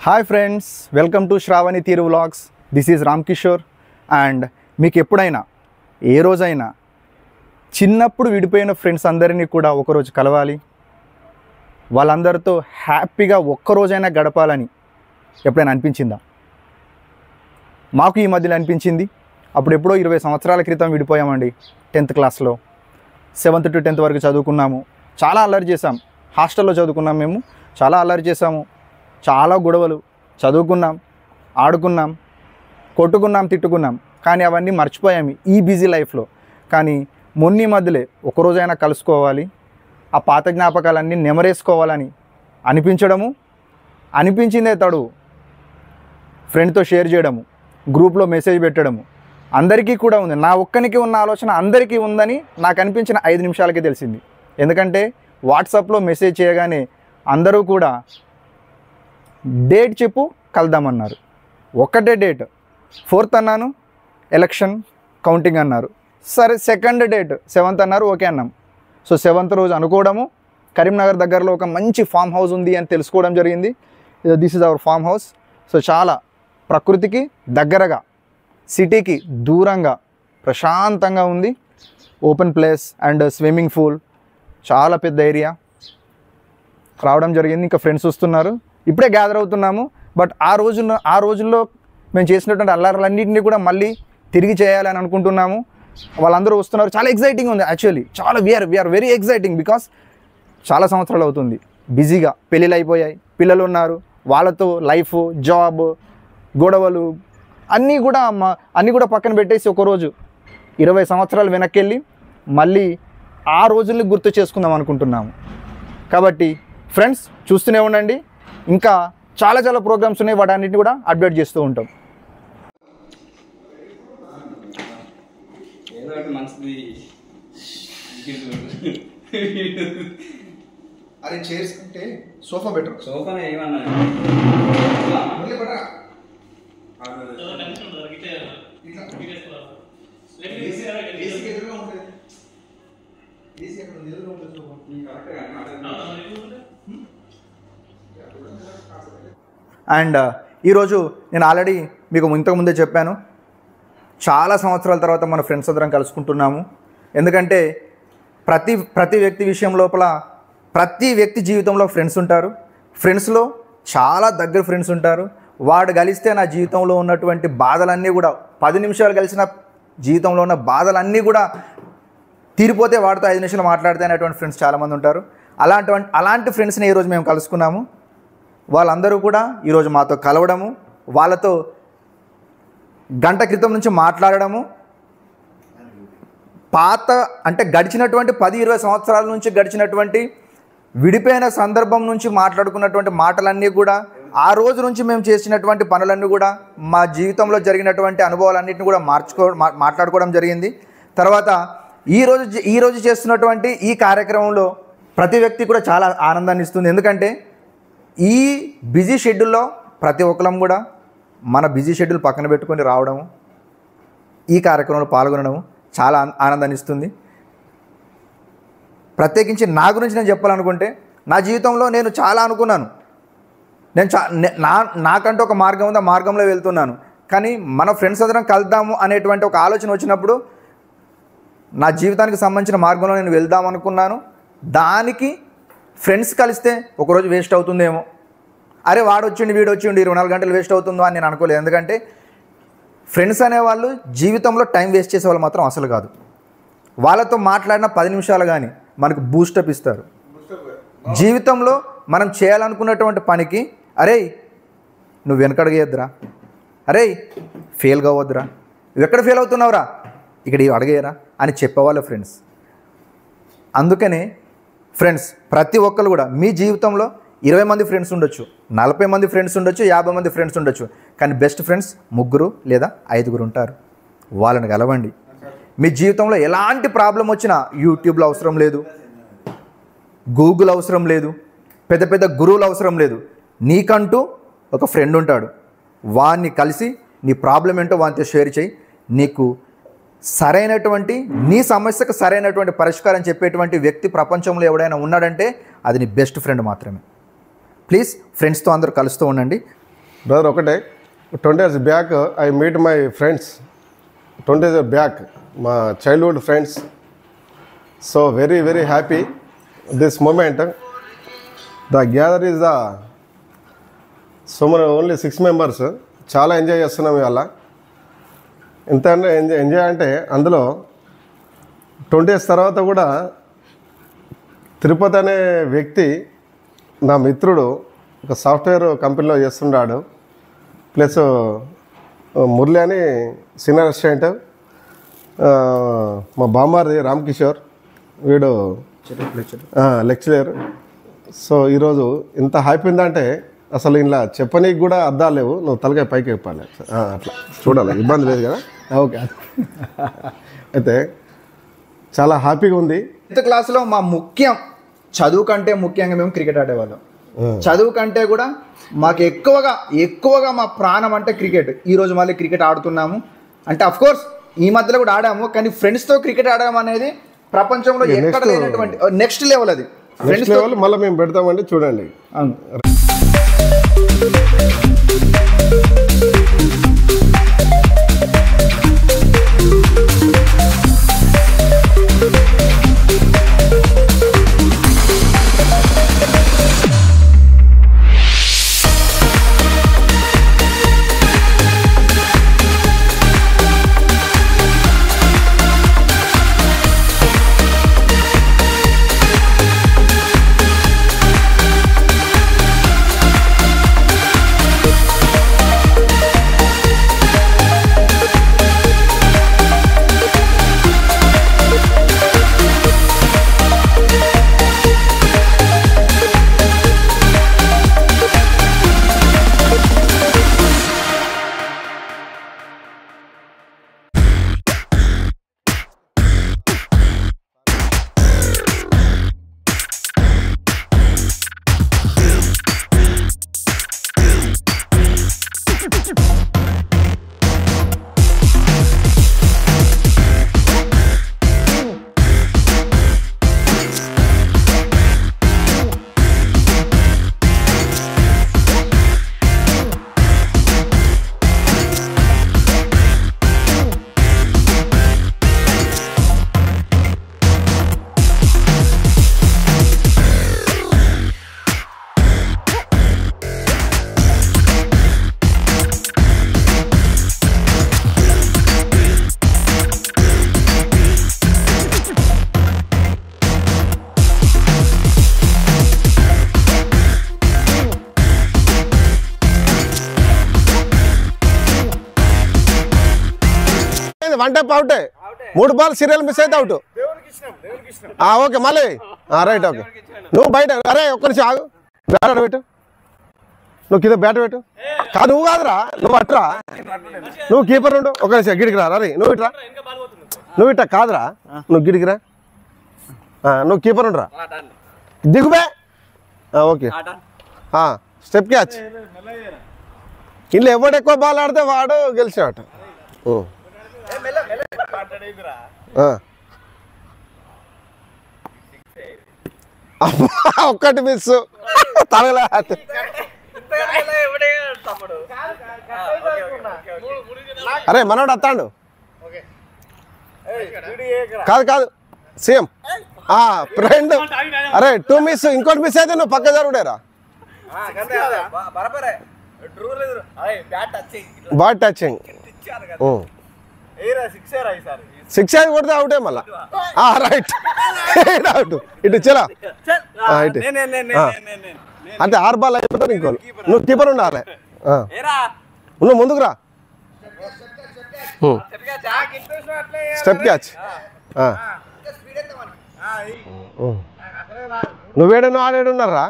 Hi friends, welcome to Sravani తీరు vlogs. This is Ram Kishore. And మీకు ఎప్పుడైనా ఏ రోజైనా చిన్నప్పుడు విడిపోయిన ఫ్రెండ్స్ అందరినీ కూడా ఒకరోజు కలవాలి, వాళ్ళందరితో హ్యాపీగా ఒక్కరోజైనా గడపాలని ఎప్పుడైనా అనిపించిందా? మాకు ఈ మధ్యలో అనిపించింది. అప్పుడు ఎప్పుడో 20 సంవత్సరాల క్రితం విడిపోయామండి. 10th క్లాస్లో 7th to 10th వరకు చదువుకున్నాము. చాలా అల్లరి చేసాం. హాస్టల్లో చదువుకున్నాం. మేము చాలా అల్లరి చేసాము. చాలా గొడవలు, చదువుకున్నాం, ఆడుకున్నాం, కొట్టుకున్నాం, తిట్టుకున్నాం. కానీ అవన్నీ మర్చిపోయాము ఈ బిజీ లైఫ్లో. కానీ మొన్న మధ్యలో ఒకరోజైనా కలుసుకోవాలి, ఆ పాత జ్ఞాపకాలన్నీ నెమరేసుకోవాలని అనిపించడము, అనిపించిందే తడు ఫ్రెండ్తో షేర్ చేయడము, గ్రూప్లో మెసేజ్ పెట్టడము అందరికీ కూడా ఉంది. నా ఒక్కనికి ఉన్న ఆలోచన అందరికీ ఉందని నాకు అనిపించిన 5 నిమిషాలకే తెలిసింది. ఎందుకంటే వాట్సాప్లో మెసేజ్ చేయగానే అందరూ కూడా డేట్ చెప్పు కలుద్దామన్నారు. ఒక్కటే డేట్, 4th అన్నాను, ఎలక్షన్ కౌంటింగ్ అన్నారు. సరే, సెకండ్ డేట్ 7th అన్నారు, ఓకే అన్నాం. సో 7th రోజు అనుకోవడము, కరీంనగర్ దగ్గరలో ఒక మంచి ఫామ్ హౌస్ ఉంది అని తెలుసుకోవడం జరిగింది. This is our farm house. So చాలా ప్రకృతికి దగ్గరగా, సిటీకి దూరంగా, ప్రశాంతంగా ఉంది. Open place and swimming pool, చాలా పెద్ద ఏరియా. రావడం జరిగింది. ఇంకా ఫ్రెండ్స్ వస్తున్నారు, ఇప్పుడే గ్యాదర్ అవుతున్నాము. బట్ ఆ రోజుల్లో మేము చేసినటువంటి అల్లర్లన్నింటినీ కూడా మళ్ళీ తిరిగి చేయాలని అనుకుంటున్నాము. వాళ్ళందరూ వస్తున్నారు. చాలా ఎక్సైటింగ్ ఉంది. యాక్చువల్లీ చాలా వీఆర్ వెరీ ఎక్సైటింగ్. బికాస్ చాలా సంవత్సరాలు అవుతుంది బిజీగా, పెళ్ళిళ్ళు అయిపోయాయి, పిల్లలు ఉన్నారు, వాళ్ళతో లైఫ్, జాబ్, గొడవలు అన్నీ కూడా పక్కన పెట్టేసి ఒకరోజు 20 సంవత్సరాలు వెనక్కి వెళ్ళి మళ్ళీ ఆ రోజుల్ని గుర్తు చేసుకుందాం అనుకుంటున్నాము. కాబట్టి ఫ్రెండ్స్ చూస్తూనే ఉండండి. ఇంకా చాలా ప్రోగ్రామ్స్ ఉన్నాయి, వాటన్నిటిని కూడా అప్డేట్ చేస్తూ ఉంటాం. అరే చైర్స్ కంటే సోఫా బెటర్. సోఫా ఏమన్నా అండ్ ఈరోజు నేను ఆల్రెడీ మీకు ఇంతకుముందే చెప్పాను, చాలా సంవత్సరాల తర్వాత మన ఫ్రెండ్స్ అందరం కలుసుకుంటున్నాము. ఎందుకంటే ప్రతి వ్యక్తి విషయం లోపల, ప్రతి వ్యక్తి జీవితంలో ఫ్రెండ్స్ ఉంటారు. ఫ్రెండ్స్లో చాలా దగ్గర ఫ్రెండ్స్ ఉంటారు. వాడు కలిస్తే నా జీవితంలో ఉన్నటువంటి బాధలన్నీ కూడా, 10 నిమిషాలు కలిసిన జీవితంలో ఉన్న బాధలన్నీ కూడా తీరిపోతే వాడితో 5 నిమిషాలు మాట్లాడితే అనేటువంటి ఫ్రెండ్స్ చాలామంది ఉంటారు. అలాంటి ఫ్రెండ్స్ని ఈరోజు మేము కలుసుకున్నాము. వాళ్ళందరూ కూడా ఈరోజు మాతో కలవడము, వాళ్ళతో గంట క్రితం నుంచి మాట్లాడడము, అంటే గడిచినటువంటి 10-20 సంవత్సరాల నుంచి గడిచినటువంటి విడిపోయిన సందర్భం నుంచి మాట్లాడుకున్నటువంటి మాటలన్నీ కూడా, ఆ రోజు నుంచి మేము చేసినటువంటి పనులన్నీ కూడా, మా జీవితంలో జరిగినటువంటి అనుభవాలన్నింటినీ కూడా మాట్లాడుకోవడం జరిగింది. తర్వాత ఈరోజు చేస్తున్నటువంటి ఈ కార్యక్రమంలో ప్రతి వ్యక్తి కూడా చాలా ఆనందాన్ని ఇస్తుంది. ఎందుకంటే ఈ బిజీ షెడ్యూల్లో ప్రతి ఒక్కరం కూడా మన బిజీ షెడ్యూల్ పక్కన పెట్టుకొని రావడము, ఈ కార్యక్రమంలో పాల్గొనడము చాలా ఆనందాన్ని ఇస్తుంది. ప్రత్యేకించి నా గురించి నేను చెప్పాలనుకుంటే, నా జీవితంలో నేను చాలా అనుకున్నాను. నాకంటూ ఒక మార్గం ఉంది, ఆ మార్గంలో వెళ్తున్నాను. కానీ మన ఫ్రెండ్స్ అందరం కలుద్దాము అనేటువంటి ఒక ఆలోచన వచ్చినప్పుడు, నా జీవితానికి సంబంధించిన మార్గంలో నేను వెళ్దాం అనుకున్నాను. దానికి ఫ్రెండ్స్ కలిస్తే ఒకరోజు వేస్ట్ అవుతుందేమో, అరే వాడు వచ్చిండి వీడు వచ్చిండి 24 గంటలు వేస్ట్ అవుతుందో అని నేను అనుకోలేదు. ఎందుకంటే ఫ్రెండ్స్ అనేవాళ్ళు జీవితంలో టైం వేస్ట్ చేసే వాళ్ళు మాత్రం అసలు కాదు. వాళ్ళతో మాట్లాడిన 10 నిమిషాలు కానీ మనకు బూస్టప్ ఇస్తారు. జీవితంలో మనం చేయాలనుకున్నటువంటి పనికి, అరే నువ్వు వెనకడగేయద్దురా, అరే ఫెయిల్ కావద్దురా, నువ్వు ఎక్కడ ఫెయిల్ అవుతున్నావురా, ఇక్కడ అడగేయరా అని చెప్పేవాళ్ళు ఫ్రెండ్స్. అందుకనే ఫ్రెండ్స్ ప్రతి ఒక్కరు కూడా, మీ జీవితంలో 20 మంది ఫ్రెండ్స్ ఉండొచ్చు, 40 మంది ఫ్రెండ్స్ ఉండొచ్చు, 50 మంది ఫ్రెండ్స్ ఉండొచ్చు. కానీ బెస్ట్ ఫ్రెండ్స్ 3 లేదా 5 ఉంటారు. వాళ్ళని కలవండి. మీ జీవితంలో ఎలాంటి ప్రాబ్లం వచ్చినా యూట్యూబ్లో అవసరం లేదు, గూగుల్ అవసరం లేదు, పెద్ద గురువులు అవసరం లేదు. నీకంటూ ఒక ఫ్రెండ్ ఉంటాడు. వాడిని కలిసి నీ ప్రాబ్లం ఏంటో వానితో షేర్ చేయి. నీకు సరైనటువంటి, నీ సమస్యకు సరైనటువంటి పరిష్కారం చెప్పేటువంటి వ్యక్తి ప్రపంచంలో ఎవడైనా ఉన్నాడంటే అది నీ బెస్ట్ ఫ్రెండ్ మాత్రమే. ప్లీజ్ ఫ్రెండ్స్తో అందరూ కలుస్తూ ఉండండి. బ్రదర్ ఒకటే 20 years back I meet my friends 20 years back మా childhood friends. So very very happy this moment. The gather is the so మన ఓన్లీ 6 members. చాలా ఎంజాయ్ చేస్తున్నాం ఇవాళ. ఎంత ఎంజాయ్ అంటే అందులో 20 years తర్వాత కూడా తిరుపతి అనే వ్యక్తి నా మిత్రుడు ఒక సాఫ్ట్వేర్ కంపెనీలో చేస్తున్నాడు. ప్లస్ మురళి అని సీనియర్ అసిస్టెంట్, మా బామ్మారిది రామకిషోర్ వీడు లెక్చరర్. సో ఈరోజు ఇంత హ్యాపీ ఉందంటే అసలు ఇలా చెప్పనీకి కూడా అర్థాలు లేవు. నువ్వు తలకాయ పైకి చెప్పాలి అట్లా చూడాలి, ఇబ్బంది లేదు కదా. ఓకే. అయితే చాలా హ్యాపీగా ఉంది. 10th క్లాస్లో మా ముఖ్యం చదువు కంటే ముఖ్యంగా మేము క్రికెట్ ఆడేవాళ్ళం. చదువు కంటే కూడా మాకు ఎక్కువగా మా ప్రాణం అంటే క్రికెట్. ఈరోజు మళ్ళీ క్రికెట్ ఆడుతున్నాము అంటే అఫ్కోర్స్ ఈ మధ్యలో కూడా ఆడాము, కానీ ఫ్రెండ్స్తో క్రికెట్ ఆడడం అనేది ప్రపంచంలో ఎక్కడ లేనటువంటి నెక్స్ట్ లెవెల్. అది ఫ్రెండ్స్ లెవెల్ మళ్ళీ మేము పెడతామండి, చూడండి. వన్ టైప్ అవుటే, 3 balls సీరియల్ మిస్ అయితే అవుట్. ఓకే మళ్ళీ రైట్. ఓకే నువ్వు బయట, అరే ఒక్క నిమిషం ఆగు, బ్యాట్ పెట్టు. నువ్వు కింద బ్యాట్ పెట్టు. కాదు నువ్వు కాదురా, నువ్వు అట్రా, నువ్వు కీపర్ ఉండు. ఒక నిమిషం గిడికి రా. అరే నువ్వు ఇట్రా, నువ్వు ఇట్లా కాదురా, నువ్వు గిడికి రా. నువ్వు కీపర్ ఉండరా, దిగుబే. Okay step catch. ఇంట్లో ఎవడు ఎక్కువ బాల్ ఆడితే వాడు గెలిచినట్టు. ఒక్కటి మిస్ తగలే. అరే మనోడు వస్తాడు. కాదు సేమ్ ఫ్రెండ్. అరే 2 మిస్, ఇంకోటి మిస్ అయితే నువ్వు పక్క జరుగుడేరా. బాల్ టచింగ్ 6 అది కొడితే అవుటే మళ్ళా. Right out. ఇటు చలా ఇటు అంటే 6 బాల్ అయిపోతాడు. ఇంకో నువ్వు కీపర్ ఉండాలి, నువ్వు ముందుకు రా. Step catch. నువ్వేడను ఆడేడున్నారా.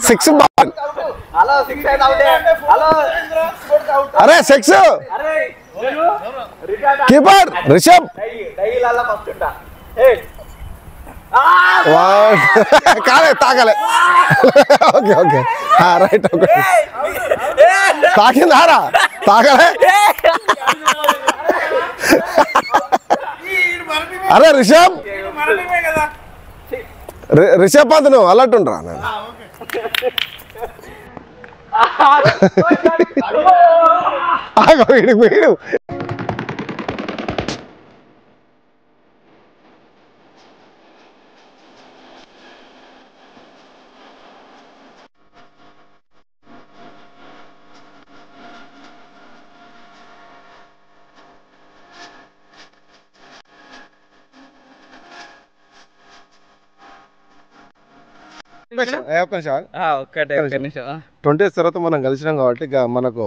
Six ball. అరే 6 కీపర్ రిషబ్. కాలే తాగలే ఓకే ఓకే రైట్ ఓకే తాకిందారా తాగలే అరే రిషబ్ రిషబ్ పంత్ నువ్వు అలర్ట్ ఉండరా నేను వీడు ఒక్కటే 20 తర్వాత మనం కలిసినాం కాబట్టి మనకు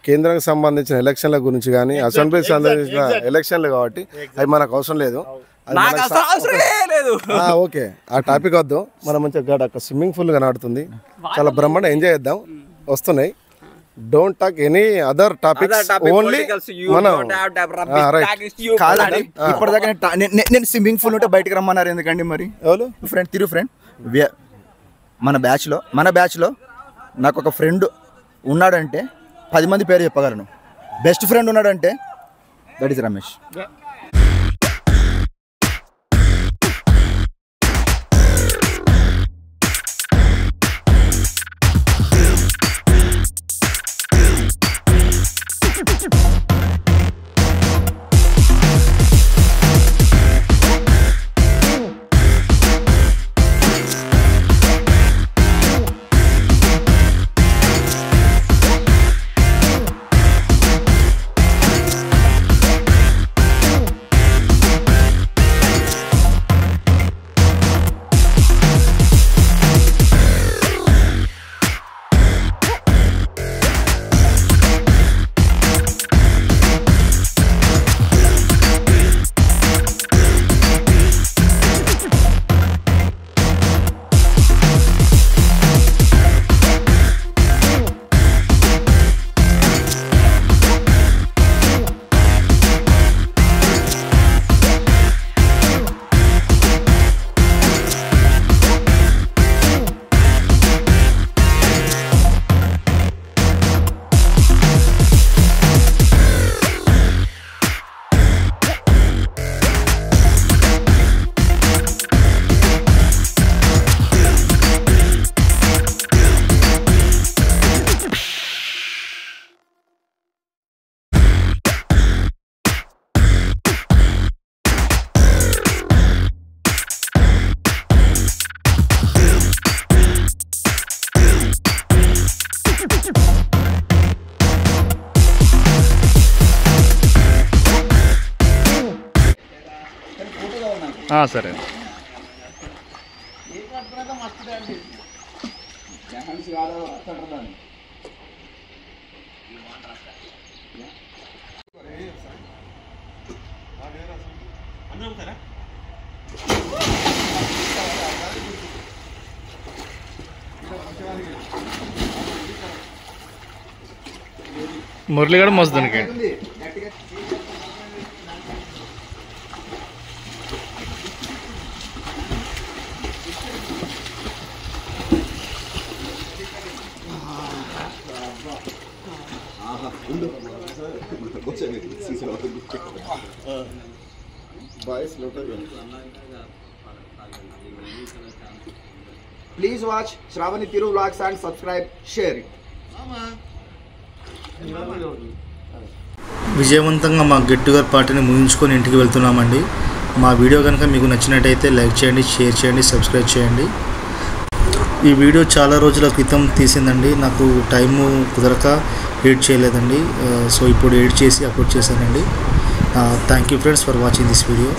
కేంద్రానికి సంబంధించిన ఎలక్షన్ల గురించి కానీ అసెంబ్లీకి సంబంధించిన ఎలక్షన్లు కాబట్టి అవి మనకు అవసరం లేదు. ఓకే ఆ టాపిక్ వద్దు. మనం మంచిగా అక్కడ స్విమ్మింగ్ పూల్ కనబడుతుంది, చాలా బ్రహ్మాండంగా ఎంజాయ్ చేద్దాం. వస్తున్నాయి. Don't talk any other topics, only మనం కాదండి. ఇప్పటిదాకా నేను స్విమ్మింగ్ పూల్ ఉంటే బయటకు రమ్మన్నారు ఎందుకండి? మరి ఎవరు ఫ్రెండ్ తిరు ఫ్రెండ్ మన బ్యాచ్లో నాకు ఒక ఫ్రెండ్ ఉన్నాడంటే 10 మంది పేరు చెప్పగలను. బెస్ట్ ఫ్రెండ్ ఉన్నాడంటే దట్ ఈస్ రమేష్. సరే. మురళి కూడా మస్తు దానికి. Please watch Shravani Thiru vlogs and subscribe, share it. విజయవంతంగా మా గెట్ టుగెదర్ పార్టీని ముగించుకొని ఇంటికి వెళ్తున్నామండి. మా వీడియో కనుక మీకు నచ్చినట్టయితే లైక్ చేయండి, షేర్ చేయండి, సబ్స్క్రైబ్ చేయండి. ఈ వీడియో చాలా రోజుల క్రితం తీసిందండి. నాకు టైము కుదరక ఎడిట్ చేయలేదండి. సో ఇప్పుడు ఎడిట్ చేసి అప్లోడ్ చేశానండి. Thank you friends for watching this video.